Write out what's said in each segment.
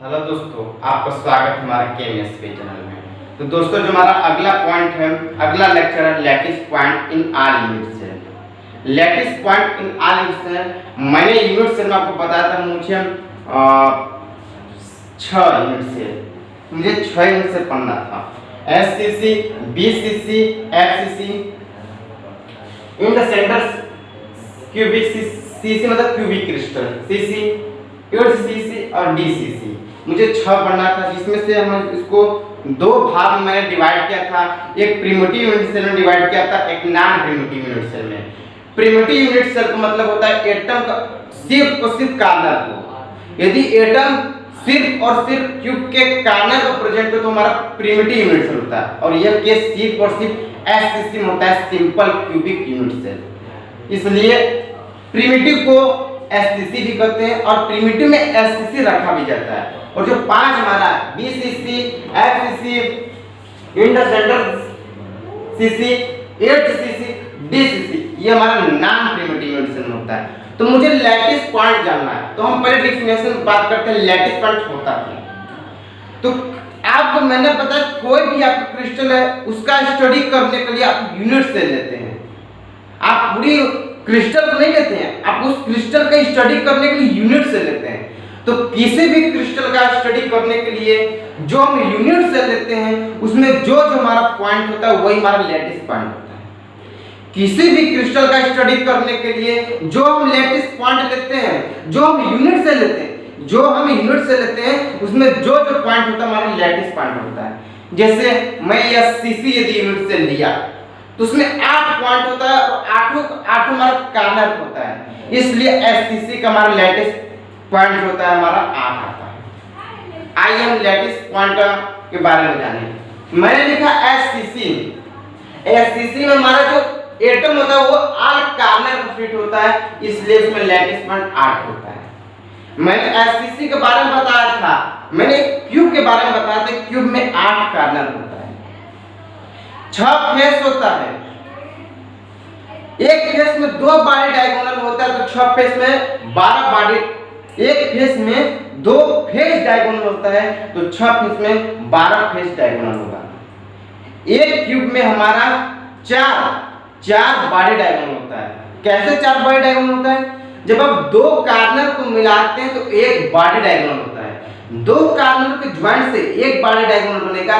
Hello दोस्तों, आपका स्वागत है हमारे केएमएसपी चैनल में। तो दोस्तों, जो हमारा अगला पॉइंट है, अगला लेक्चर है lattice point in all unit cell. Lattice point in all unit cell मैंने यूनिट सेल में आपको बताया था, मुझे 6 यूनिट सेल, मुझे 6 यूनिट सेल पढ़ना था। SCC, BCC, FCC, in the centre cubic, CC मतलब क्यूबिक क्रिस्टल, सीसी, सीसी और डीसीसी मुझे 6 पढ़ना था, जिसमें से हम इसको 2 भाग में मैंने डिवाइड किया था। एक प्रिमिटिव यूनिट सेल में डिवाइड किया था, एक नॉन प्रिमिटिव यूनिट सेल में। प्रिमिटिव यूनिट सेल का मतलब होता है एटम का सिर्फ और सिर्फ कार्नर को। यदि एटम सिर्फ और सिर्फ क्यूब के कार्नर को प्रेजेंट हो तो हमारा प्रिमिटिव यूनिट सेल होता है, और यह केस सिर्फ और सिर्फ एससीसी में होता है, सिंपल क्यूबिक यूनिट सेल। इसलिए प्रिमिटिव को एससीसी भी कहते हैं और प्रिमिटिव में एससीसी रखा भी जाता है। और जो 5 हमारा BCC, FCC, intercentre CC, HCC, DCC, ये हमारा नॉन प्रिमिटिव यूनिट सेल होता है। तो मुझे लैटिस पॉइंट जानना है, तो हम पहले डेफिनेशन में बात करते हैं लैटिस पॉइंट होता है। तो आपको मैंने पता, कोई भी आपका क्रिस्टल है उसका स्टडी करने के लिए आप यूनिट सेल लेते हैं। आप पूरी क्रिस्टल को नहीं लेते हैं, आप उस क्रिस्टल का स्टडी करने के लिए यूनिट सेल लेते हैं। तो किसी भी क्रिस्टल का स्टडी करने के लिए जो हम यूनिट सेल लेते हैं, उसमें जो हमारा पॉइंट होता है वही हमारा लैटिस पॉइंट होता है। किसी भी क्रिस्टल का स्टडी करने के लिए जो हम लैटिस पॉइंट लेते हैं, जो हम यूनिट सेल लेते हैं, जो हम यूनिट सेल लेते हैं, उसमें जो पॉइंट होता है हमारा लैटिस पॉइंट होता है। जैसे मैं एससीसी यदि यूनिट सेल लिया तो उसमें 8 पॉइंट होता है और 8 हमारा कार्नर होता है, इसलिए एससीसी का हमारा लैटिस पॉइंट होता है हमारा 8 आता है। आइए हम लैटिस पॉइंट के बारे में जानें। मैंने लिखा एससीसी। एससीसी में हमारा जो एटम होता है वो 8 कार्नर पर फिट होता है, इसलिए इसमें लैटिस पॉइंट 8 होता है। मैंने एससीसी के बारे में बताया था, मैंने क्यूब के बारे में बताया था, क्यूब में 8 कार्नर होता है, 6 फेस होता है। एक फेस में 2 बॉडी डायगोनल होता है, तो 6 फेस में 12 बॉडी, एक फेस में 2 फेस डायगोनल होता है, तो 6 फेस में 12 फेस डायगोनल होगा। एक क्यूब में हमारा 4 बॉडी डायगोनल होता है। कैसे 4 बॉडी डायगोनल होता है? जब आप 2 कार्नर को मिलाते हैं तो एक बॉडी डायगोनल होता है। 2 कार्नर के ज्वाइंट से एक बॉडी डायगोनल बनेगा,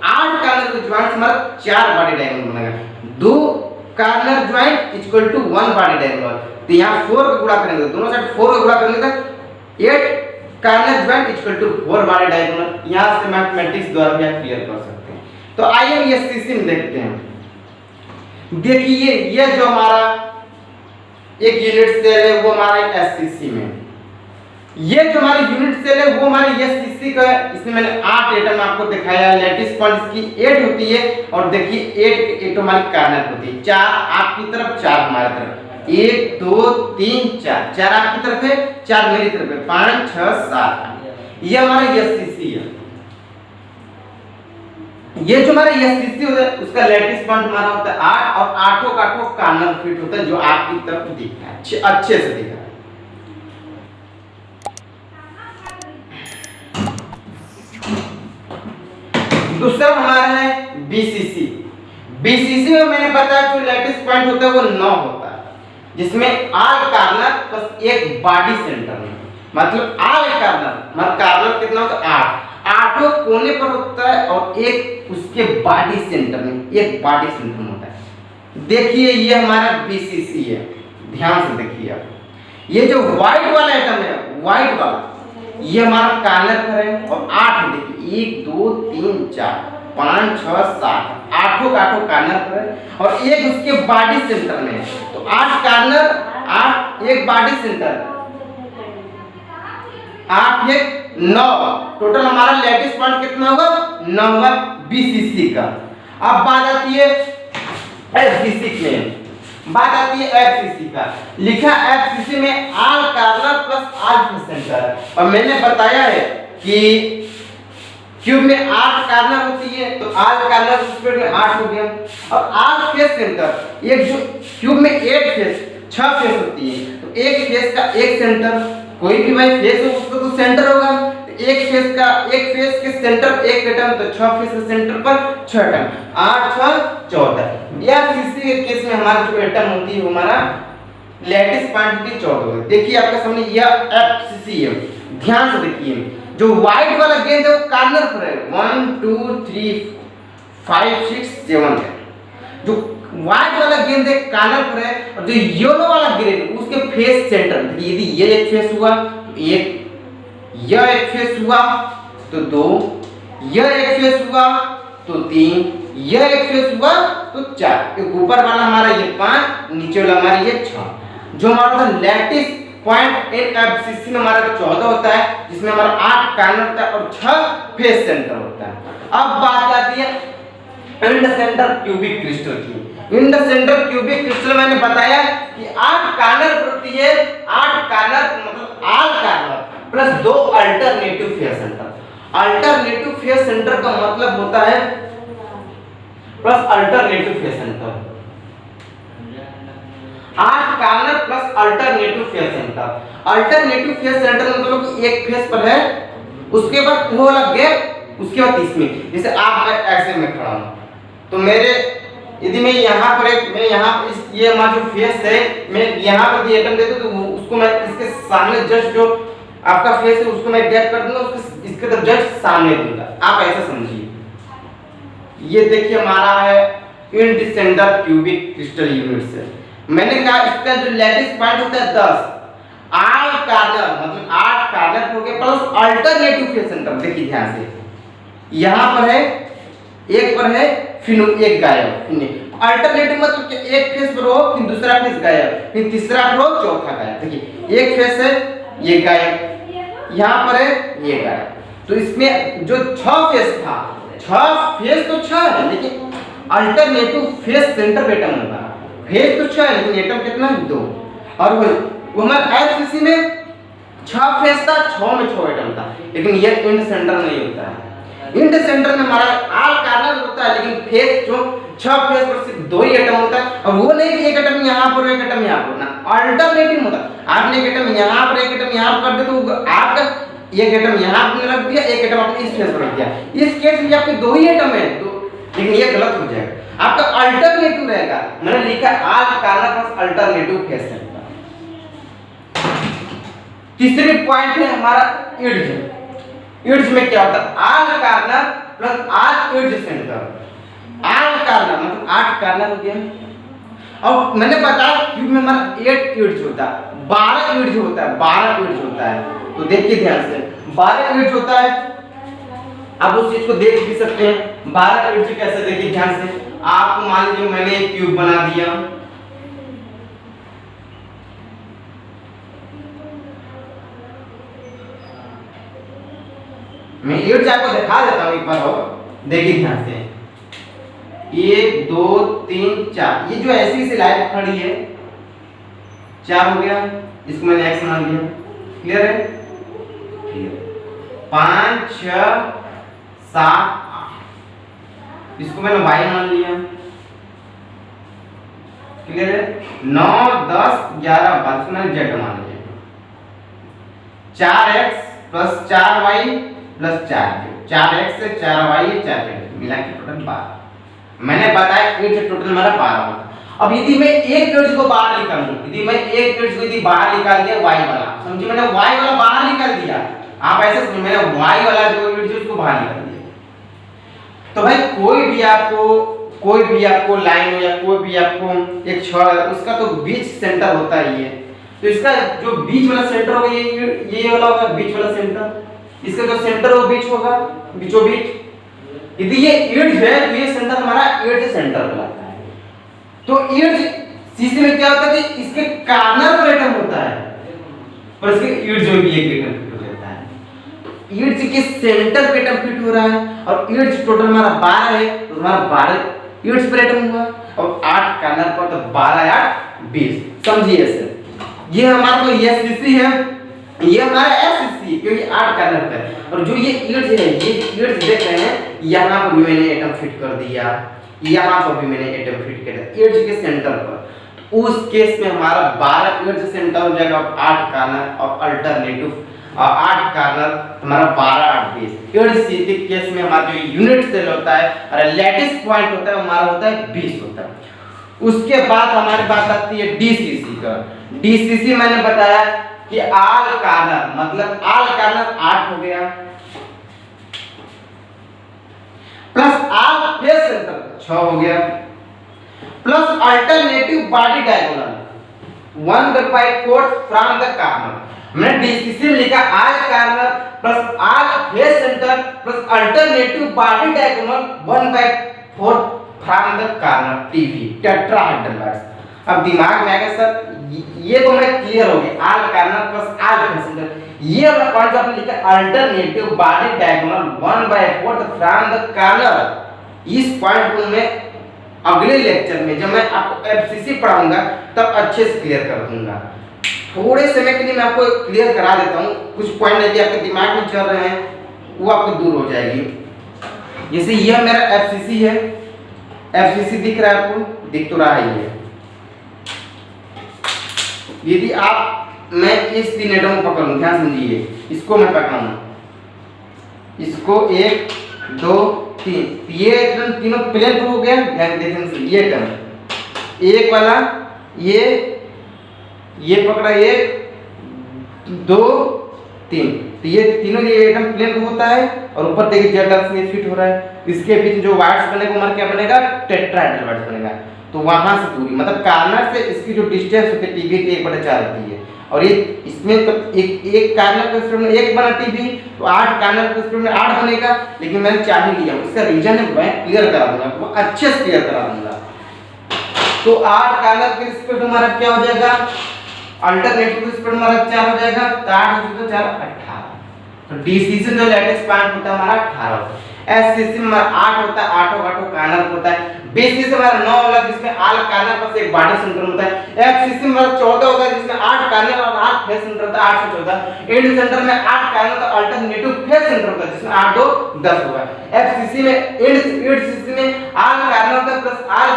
8 कार्नर के ज्वाइंट से हमारा 4 बॉडी डायगोनल बनेगा। 2 corner joint equal to 1 body diagonal. तो यहाँ 4 का गुणा करेंगे, दोनों साइड 4 का गुणा करेंगे तो 8 corner joint equal to 4 body diagonal. यहाँ से मैथमेटिक्स द्वारा भी आप क्लियर कर सकते हैं। तो आइए हम एससीसी में देखते हैं। देखिए, ये जो हमारा एक यूनिट सेल है वो हमारा एससीसी में, ये जो हमारी यूनिट सेल है वो हमारी एससीसी का है। इसमें मैंने 8 एटम आपको दिखाया है। लैटिस पॉइंट इसकी 8 होती है, और देखिए 8 एटम हमारी कार्नर होती है, 4 आपकी तरफ, 4 हमारी तरफ, 1 2 3 4, 4 आपकी तरफ है, 4 मेरी तरफ है, 5 6 7। ये हमारा एससीसी है। ये जो हमारा एससीसी होता है उसका लैटिस पॉइंट हमारा होता है 8, और 8 का 8 कार्नर फिट होता है, जो आपकी तरफ दिख रहा है, अच्छे से दिख रहा है। दूसरा हमारा है बीसीसी। बीसीसी में मैंने बताया जो लैटिस पॉइंट होता है वो 9 होता है, जिसमें 8 कार्नर प्लस एक बॉडी सेंटर में, मतलब 8 कार्नर, मतलब कार्नर कितना होता है 8, 8 कोने पर होता है, और एक उसके बॉडी सेंटर में, एक बॉडी सेंटर में होता है। देखिए ये हमारा बीसीसी है, ध्यान से देखिए आप। ये जो व्हाइट वाला आइटम है, व्हाइट वाला, ये हमारा कार्नर पर है, और 8 देखिए 1 2 3 4 5 6 7, 8 का 8 कार्नर पर है, और एक उसके बॉडी सेंटर में है। तो 8 कार्नर, 8 एक बॉडी सेंटर, 8 1 9, टोटल हमारा लैटिस पॉइंट कितना होगा? 9 होगा बीसीसी का। अब बात आती है एफसीसी में, बात आती है एफसीसी का। लिखा एफसीसी में all corner plus all face centre, और मैंने बताया है कि क्यूब में 8 कार्नर होती है, तो आल कार्नर स्क्वायर में 8 हो गया। और आल फेस सेंटर, एक जो क्यूब में 8 फेस 6 फेस होती है, तो एक फेस का एक सेंटर, कोई भी भाई फेस हो उसका तो सेंटर होगा, एक फेस के सेंटर एक एटम, तो 6 फेस के सेंटर पर 6 एटम, 8 6 14। या किसी के केस में हमारा जो एटम होती है हमारा लैटिस पॉइंट होती है 14। देखिए आपके सामने यह एफसीसी है, ध्यान से देखिए जो व्हाइट वाला गेंद है वो कॉर्नर पर है, 1 2 3 5 6 7 है। जो व्हाइट वाला गेंद एक कॉर्नर पर है और जो येलो वाला गेंद उसके फेस सेंटर, यदि ये एक फेस हुआ तो एक, यह एक फेस हुआ तो 2, यह एक फेस हुआ तो 3, यह एक फेस हुआ तो 4। ऊपर वाला हमारा ये 5, नीचे वाला हमारा ये 6। जो हमारा लैटिस पॉइंट इन एफसीसी में हमारा 14 होता है, जिसमें हमारा 8 कॉर्नर होता है और 6 फेस सेंटर होता है। अब बात आती है in the centre cubic crystal की। In the centre cubic crystal मैंने बताया कि 8 कॉर्नर होती है, 8 कॉर्नर मतलब all corner plus 2 alternative face centre. Alternative face centre का मतलब होता है plus alternative face centre, 8 corner plus alternative face centre. Alternative face centre मतलब एक फेस पर है, उसके बाद वो वाला गैप, उसके बाद इसमें, जैसे आप मैं ऐसे में खड़ा हूं तो मेरे यदि मैं यहाँ पर एक, मैं यहाँ इस ये हमारा जो फेस है मैं यहाँ पर एटम दे दूं तो उसको मैं इसके सामने जस्ट जो आपका फेस है उसको मैं गैप कर दूंगा, उसके इसके तरफ जस्ट सामने दूंगा। आप ऐसा समझिए। ये देखिए हमारा है in the centre cubic crystal units है। मैंने कहा इसका जो लैटिस पॉइंट होता है 10, ऑल कॉर्नर मतलब 8 कॉर्नर हो गए प्लस अल्टरनेटिव फेस सेंटर। देखिए ध्यान से, यहाँ पर है, एक पर है, फिर एक गायब। अल्टरनेटिव मतलब कि एक फेस पर हो फिर दूसरा फेस गायब, फिर तीसरा पर हो चौथा गायब। देखिए एक फेस है ये गायब, यहाँ पर है ये गायब। तो इसमें जो 6 फेस था, 6 फेस तो 6 है लेकिन अल्टरनेटिव फेस सेंटर एटम होगा। फेस तो 6 है लेकिन एटम कितना है 2। और वो हमारा एफसीसी में 6 फेस था, 6 में 6 एटम था, लेकिन ये इंड सेंटर नहीं होता है। इंड सेंटर में हमारा ऑल कॉर्नर होता है लेकिन फेस जो 6 फेस पर सिर्फ 2 ही एटम होता है। और वो नहीं कि एक एटम यहाँ पर एक एटम यहाँ पर, ना अल्टरनेटिव होता है। आपने एक एटम यहाँ पर एक एटम यहाँ पर कर दिया तो आपका एक एटम यहाँ पर रख दिया, एक एटम आपने इस फेस पर रख दिया। इस केस में आपके 2 ही एटम है तो, लेकिन ये गलत हो जाएगा, आपका अल्टरनेटिव रहेगा। मैंने लिखा all corner plus alternative face centre. तीसरी पॉइंट है हमारा इड्ज। इड्ज में क्या होता है? All corner plus all edge centre. All corner मतलब 8 कॉर्नर हो गया। और मैंने बताया क्यूब में हमारा 8 इड्ज होता है, 12 इड्ज होता है, 12 इड्ज होता है। तो देखिए ध्यान से, 12 इड्ज होता है। आप उस चीज को देख भी सकते हैं 12 इड्ज कैसे। देखिए ध्यान से, आपको मान लीजिए मैंने एक क्यूब बना दिया, मैं इड्ज आपको दिखा देता हूं एक बार और देखिए ध्यान से। 1 2 3 4, ये जो ऐसी सी लाइन खड़ी है 4 हो गया, इसको मैंने x मान लिया। क्लियर है? क्लियर। 5 6 7 8, इसको मैंने y मान लिया। क्लियर है? 9 10 11 12, इसको मैंने z मान लिया। 4x plus 4y plus 4x से 4y 4z मिला के टोटल 12। मैंने बताया इड्ज टोटल हमारा 12 होता। अब यदि मैं एक इड्ज को बाहर निकालूं, यदि मैं एक इड्ज को यदि बाहर निकाल दिया y वाला, समझिए मैंने y वाला बाहर निकाल दिया, आप ऐसे समझिए मैंने y वाला जो इड्ज है उसको बाहर निकाल दिया। तो भाई कोई भी आपको लाइन हो या कोई भी आपको एक छड़ है, उसका तो बीच सेंटर होता ही है। तो इसका जो बीच वाला सेंटर होगा ये वाला होगा बीच वाला सेंटर, इसका जो सेंटर वो बीच होगा, बीचों बीच। यदि ये इड्ज है तो ये सेंटर हमारा इड्ज सेंटर कहलाता है। तो इड्ज सीसी में क्या होता है कि इसके कॉर्नर पर एटम होता है पर इसके इड्ज जो भी एक एटम फिट हो जाता है। इड्ज के सेंटर पे एटम फिट हो रहा है और इड्ज टोटल हमारा 12 है, तो हमारा 12 इड्ज पर एटम हुआ और 8 कॉर्नर पर, तो 12 8 20। समझिए ऐसे, ये हमारा को ये सीसी है, ये हमारा एफसीसी क्योंकि 8 कॉर्नर पे है। और जो ये इड्ज है, ये इड्ज देख रहे हैं, यहाँ पर भी मैंने एटम फिट कर दिया, यहाँ पर भी मैंने एटम फिट कर दिया इड्ज के सेंटर पर। उस केस में हमारा 12 इड्ज सेंटर हो जाएगा, 8 कॉर्नर और अल्टरनेटिव और 8 कार्नर, हमारा 12 8 20। एडसिटिक केस में हमारा जो यूनिट सेल होता है और लैटिस पॉइंट होता है हमारा होता है 20 होता है। उसके बाद हमारी बात आती है डीसीसी का। डीसीसी मैंने बताया कि आल कार्नर, मतलब आल कार्नर 8 हो गया, प्लस आल फेस सेंटर 6 हो गया, plus alternative body diagonal 1/4 from the corner. मैंने डीसीसी लिखा all corner plus all face centre plus alternative body diagonal 1/4 from the corner TV tetrahedral bars. अब दिमाग में आएगा सर ये तो मैं क्लियर हो गया, आल corner plus all face centre, ये वाला पॉइंट जो आपने लिखा alternative body diagonal 1/4 from the corner, इस पॉइंट को मैं अगले लेक्चर में जब मैं आपको एफसीसी पढ़ाऊंगा तब अच्छे से क्लियर कर दूंगा। थोड़े समय के लिए मैं आपको क्लियर करा देता हूँ, कुछ पॉइंट यदि आपके दिमाग में चल रहे हैं वो आपको दूर हो जाएगी। जैसे यह मेरा एफसीसी है, एफसीसी दिख रहा है आपको, दिख तो रहा है ये। यदि आप मैं इस 3 एटम को पकड़ूं, ध्यान समझिए, इसको मैं पकड़ूं, इसको 1 2 3, ये एटम तीनों प्लेन पर हो गया, ध्यान देखें ये एटम एक वाला ये पकड़ा 1 2 3, तो ये तीनों ये एटम प्लेन पर होता है और ऊपर देखिए जेड एक्सिस में फिट हो रहा है। इसके बीच जो वाइड्स बनेगा हमारा क्या बनेगा, टेट्राहेड्रल वाइड्स बनेगा। तो वहां से दूरी मतलब कार्नर से इसकी जो डिस्टेंस होती है टीवी की 1/4 होती है, और ये इसमें तो एक कार्नर के स्पीड में 1 बना टीवी, तो 8 कार्नर के स्पीड में 8 बनेगा। लेकिन मैंने चाह लिया, इसका रीजन है मैं क्लियर करा दूंगा, तो अच्छे से क्लियर करा दूंगा। तो 8 कार्नर के स्पीड हमारा क्या हो जाएगा, अल्टरनेटिव स्पीड हमारा 4 हो जाएगा, तो 8 × 4 18। तो डीसीसी जो लैटिस पॉइंट होता है हमारा 18 होता है, एससीसी में 8 होता है, 8 कार्नर होता है, बीसीसी हमारा 9 होगा जिसमें आल कार्नर पर एक बॉडी सेंटर होता है, एफसीसी में 14 होगा जिसमें 8 कार्नर और 8 फेस सेंटर होता है, 8 से 14। एंड सेंटर में 8 कार्नर तो अल्टरनेटिव फेस सेंटर होता है जिसमें 8 2 10 होगा। एफसीसी में एंड सीसी में आल कार्नर होता है प्लस आल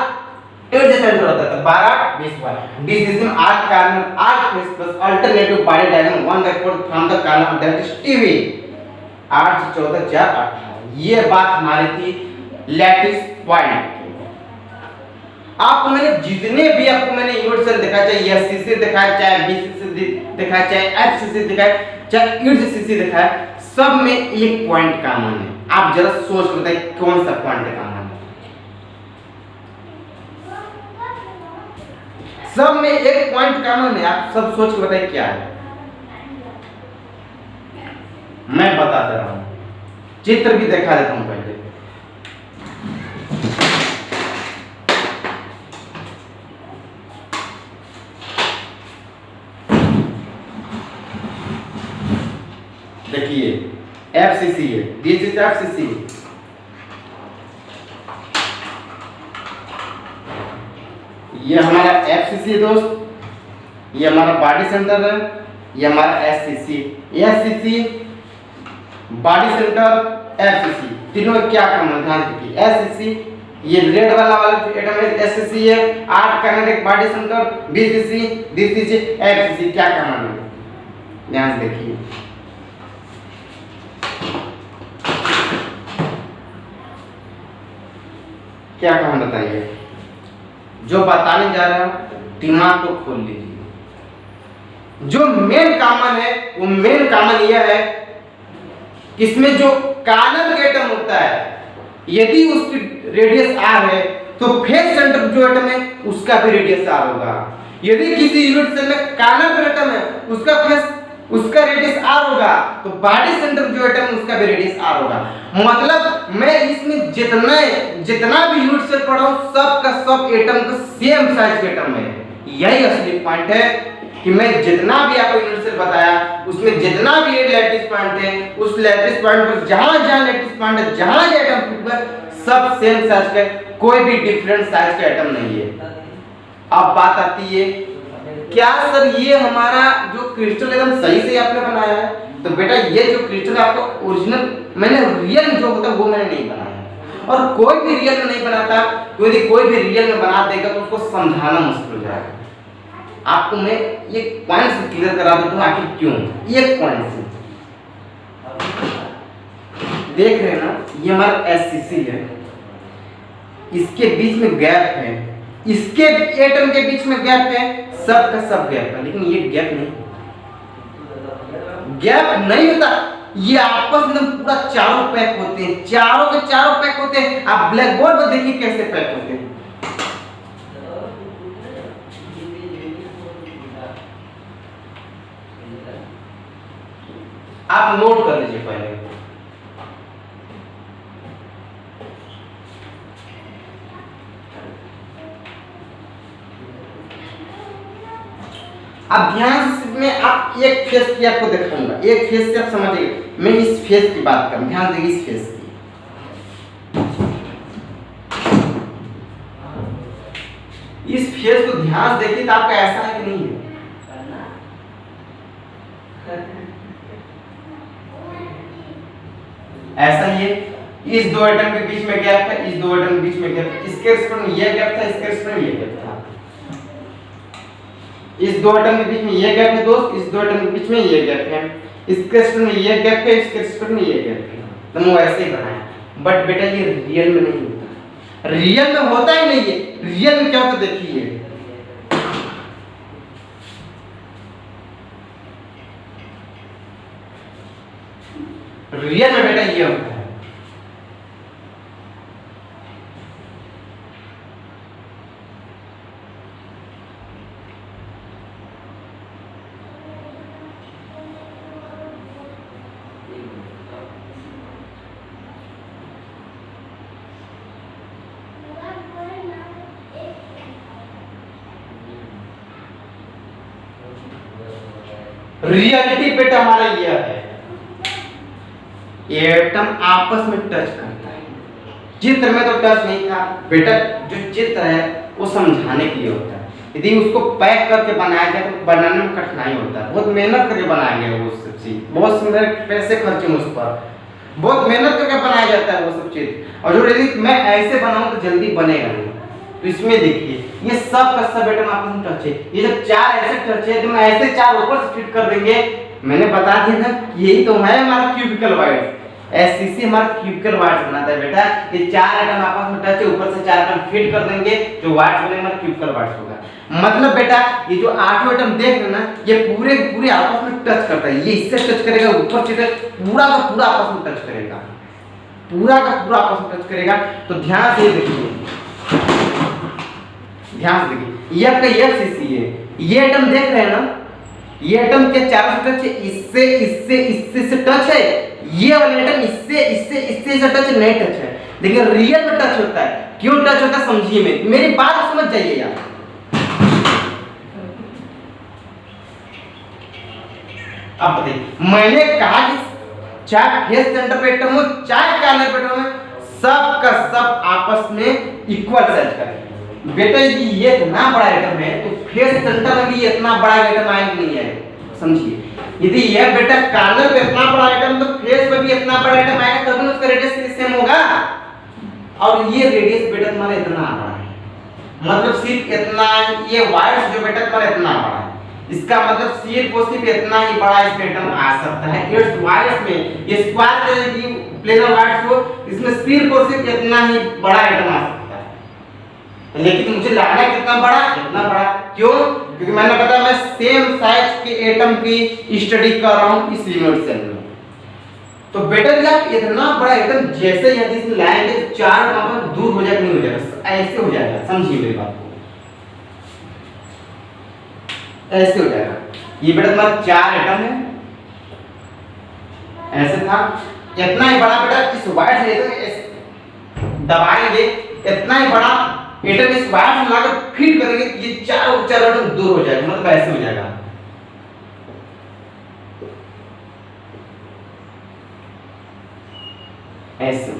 एंड सेंटर होता है, तो 12 20 हुआ। डीसीसी में all corner all face plus alternative body diagonal 1/4 from the corner that is TV. 8 से 14 4 18। ये बात हमारी थी लैटिस पॉइंट। आपको मैंने जितने भी आपको मैंने यूनिट सेल दिखाया, चाहे एससीसी दिखाया, चाहे बीसीसी दिखाया, चाहे एफसीसी दिखाया, चाहे ईडीसीसी दिखाया, सब में एक पॉइंट कॉमन है। आप जरा सोच के बताइए कौन सा पॉइंट कॉमन है। सब में एक पॉइंट कॉमन है, आप सब सोच के बताइए क्या है। मैं बताता रहा हूं, चित्र भी दिखा देता हूं पहले। देखिए एफसीसी है, दिस इज एफसीसी, ये हमारा एफसीसी है दोस्त, ये हमारा बॉडी सेंटर है, ये हमारा SCC. SCC body centre FCC तीनों में क्या कॉमन, ध्यान दीजिए। एससीसी ये रेड वाला जो एटम है एससीसी है, 8 कार्नर एक body centre, BCC DCC FCC क्या कॉमन है, ध्यान से देखिए। क्या कॉमन बताइए, जो बताने जा रहा हूं दिमाग को खोल लीजिए। जो मेन कॉमन है वो मेन कॉमन यह है, इसमें जो कार्नर के एटम होता है यदि उसकी रेडियस r है तो फेस सेंटर जो एटम है उसका भी रेडियस r होगा। यदि किसी यूनिट सेल में कार्नर का एटम है उसका रेडियस r होगा, तो बॉडी सेंटर जो एटम है उसका भी रेडियस r होगा। मतलब मैं इसमें जितना भी यूनिट सेल पढ़ा हूं सब का सब एटम का सेम साइज के एटम है। यही असली पॉइंट है कि मैं जितना भी आपको यूनिट सेल बताया उसमें जितना भी लैटिस पॉइंट है, उस लैटिस पॉइंट पर जहां लैटिस पॉइंट है, जहां एटम फिट है, सब सेम साइज का, कोई भी डिफरेंट साइज का एटम नहीं है। अब बात आती है क्या सर ये हमारा जो क्रिस्टल एकदम सही से आपने बनाया है, तो बेटा ये जो क्रिस्टल आपको ओरिजिनल मैंने रियल जो होता है वो मैंने नहीं बनाया, और कोई भी रियल में नहीं बनाता, यदि कोई भी रियल में बना देगा तो उसको समझाना मुश्किल हो जाएगा। आपको मैं ये पॉइंट से क्लियर करा देता हूं आखिर क्यों, एक पॉइंट से देख रहे हैं ना, ये हमारा एससीसी है, इसके बीच में गैप है, इसके एटम के बीच में गैप है, सब का सब गैप है, लेकिन ये गैप नहीं होता, ये आपस में एकदम पूरा चारों पैक होते हैं, चारों के चारों पैक होते हैं। आप ब्लैक बोर्ड पर देखिए कैसे पैक होते हैं। आप नोट कर लीजिए पहले। अब ध्यान से आप एक फेस की आपको दिखाऊंगा, एक फेस से आप समझिए, मैं इस फेस की बात करूं, ध्यान देंगे इस फेस की। इस फेस को ध्यान से देखिए तो आपका ऐसा है कि नहीं है? ऐसा ही है। इस दो एटम के बीच में गैप है, इस दो एटम के बीच में गैप है, इसके रिस्पेक्ट में ये गैप था, इसके रिस्पेक्ट में ये गैप था। इस दो एटम के बीच में ये गैप है दोस्त, इस दो एटम के बीच में ये गैप है, इसके रिस्पेक्ट में ये गैप है, इसके रिस्पेक्ट में ये गैप है। तो वो ऐसे ही बनाया, बट बेटा ये रियल में नहीं होता, रियल में होता ही नहीं है। रियल में क्या होता देखिए, रियल में बेटा ये होता है। रियलिटी बेटा हमारा यह है, एटम आपस में टच करता है। चित्र में तो टच नहीं था बेटा, जो चित्र है वो समझाने के लिए होता है। यदि उसको पैक करके बनाया जाए तो बनाने में कठिनाई होता है, बहुत मेहनत करके बनाया गया वो सब चीज, बहुत सुंदर पैसे खर्चे उस पर, बहुत मेहनत करके बनाया जाता है वो सब चीज। और जो यदि मैं ऐसे बनाऊं तो जल्दी बनेगा नहीं। तो इसमें देखिए ये सब का सब एटम आपस में टच है। ये जब चार ऐसे टच है तो मैं ऐसे चार ऊपर से फिट कर देंगे। मैंने बता दिया ना, यही तो है हमारा क्यूबिकल वाइड्स। एससीसी हमारा क्यूबिकल वाइड्स बनाता है बेटा। ये चार एटम आपस में टच है, ऊपर से चार एटम फिट कर देंगे, जो वाइड्स बनेगा हमारा क्यूबिकल वाइड्स होगा। मतलब बेटा ये जो आठों एटम देख रहे ना, ये पूरे पूरे आपस में टच करता है। ये इससे टच करेगा, ऊपर से पूरा का पूरा आपस में टच करेगा, पूरा का पूरा आपस में टच करेगा। तो ध्यान से देखिए, ध्यान से देखिए, ये आपका एफसीसी है। ये एटम देख रहे हैं ना, ये एटम के चारों से टच है, इससे इससे इससे से टच है। ये वाला एटम इससे इससे इससे से टच नहीं टच है, लेकिन रियल में टच होता है। क्यों टच होता है समझिए, मेरी बात समझ जाइए यार। अब देखिए, मैंने कहा कि चाहे फेस सेंटर पे एटम हो चाहे कार्नर पे एटम हो, सब का सब आपस में इक्वल साइज का है। बेटा यदि ये इतना बड़ा एटम है तो फेस सेंटर में भी इतना बड़ा एटम आएगा नहीं आएगा, समझिए। यदि ये बेटा कार्नर पे इतना बड़ा एटम तो फेस पे भी इतना बड़ा एटम आएगा, तभी उसका रेडियस सेम होगा। और ये रेडियस बेटा तुम्हारा इतना बड़ा है, मतलब सिर्फ इतना, ये वाइड्स जो बेटा तुम्हारा इतना बड़ा है, इसका मतलब सिर्फ और सिर्फ इतना ही बड़ा इस एटम आ सकता है। इट्स वाइड्स में ये स्क्वायर की प्लेनर वाइड्स हो, इसमें सिर्फ और सिर्फ इतना ही बड़ा एटम आ सकता है। लेकिन मुझे लाना कितना बड़ा, इतना बड़ा। क्यों? क्योंकि मैंने बताया मैं सेम साइज के एटम की स्टडी कर रहा हूं इस यूनिट सेल में। तो बेटा जब इतना बड़ा एटम जैसे यदि इसमें लाएंगे तो चार नंबर दूर हो जाएगा, नहीं हो जाएगा, ऐसे हो जाएगा। समझिए मेरी बात को, ऐसे हो जाएगा। ये बेटा तुम्हारा चार एटम है, ऐसे था, इतना ही बड़ा बेटा इस वाइड से दबाएंगे, इतना ही बड़ा एटम इस वायर में लाकर फिट करेंगे, ये चारों चार एटम दूर हो जाएगा, मतलब ऐसे हो जाएगा। ऐसे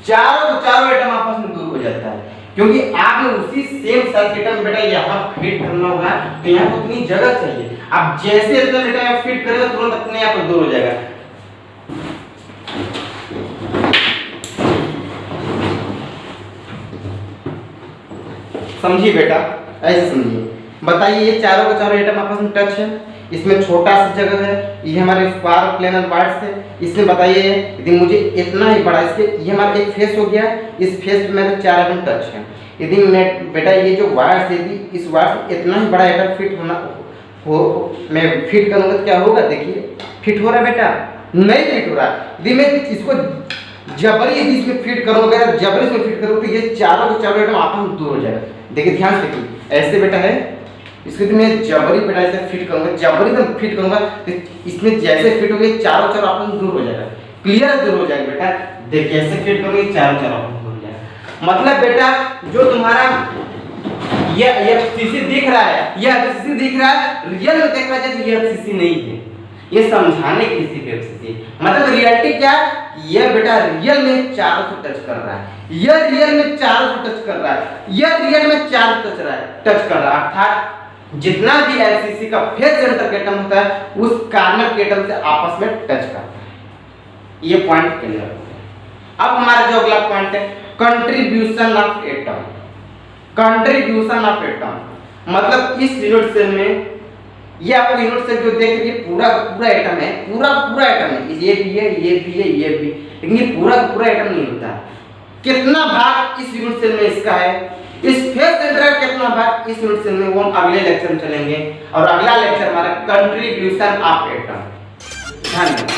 चारों चारों एटम आपस में दूर हो जाता है, क्योंकि आपने उसी सेम साइज एटम बेटा यहाँ फिट करना होगा, तो यहाँ को उतनी जगह चाहिए। आप जैसे एटम बेटा यहाँ फिट करेंगे तुरंत अपने आप दूर हो जाएगा। समझिए बेटा, ऐसे समझिए। बताइए ये चारों का चारों एटम आपस में टच है, इसमें छोटा सा जगह है, ये हमारे स्क्वायर प्लेनर वार्ड्स है। इसमें बताइए यदि मुझे इतना ही बड़ा, इसके ये हमारा एक फेस हो गया, इस फेस पे मेरे 4 एटम टच है। यदि मैं बेटा ये जो वायर्स है, यदि इस वायर से इतना ही बड़ा एटम फिट होना हो, मैं फिट करूँगा तो क्या होगा, देखिए फिट हो रहा है बेटा, नहीं फिट हो रहा। यदि मैं इसको जबरी यदि इसमें फिट करूँगा, जबरी इसमें फिट करूँ तो ये चारों के चारों एटम आपस में दूर हो जाएगा। देखिए ध्यान से देखिए, ऐसे बेटा है, इसको तो मैं जबरी बेटा ऐसे फिट करूँगा, जबरी तो फिट करूँगा तो इसमें जैसे फिट हो गए चारों चारों आपस में दूर हो जाएगा, क्लियर दूर हो जाएगा बेटा। देखिए ऐसे फिट करोगे चारों चारों आपस में दूर हो जाएगा। मतलब बेटा जो तुम्हारा ये एफसीसी दिख रहा है, ये एफसीसी दिख रहा है, रियल में देखा जाए तो ये एफसीसी नहीं है, ये समझाने के लिए सिर्फ एफसीसी। मतलब रियलिटी क्या, ये बेटा रियल में चारों से टच कर रहा है, ये रियल में चारों से टच कर रहा है, ये रियल में चार टच कर रहा है। अर्थात जितना भी एफसीसी का फेस सेंटर के एटम होता है उस कार्नर के एटम से आपस में टच करता है। ये पॉइंट क्लियर हो गया। अब हमारा जो अगला पॉइंट है contribution of atom. Contribution of atom मतलब इस यूनिट सेल में, ये आपको यूनिट सेल जो देख रही है पूरा पूरा एटम है, पूरा एटम है, ये भी है, ये भी है, ये भी, लेकिन ये पूरा एटम नहीं होता। कितना भाग इस यूनिट सेल में इसका है, इस फेस सेंटर का कितना भाग इस यूनिट सेल में, वो हम अगले लेक्चर में चलेंगे। और अगला लेक्चर हमारा कंट्रीब्यूशन ऑफ एटम। धन्यवाद।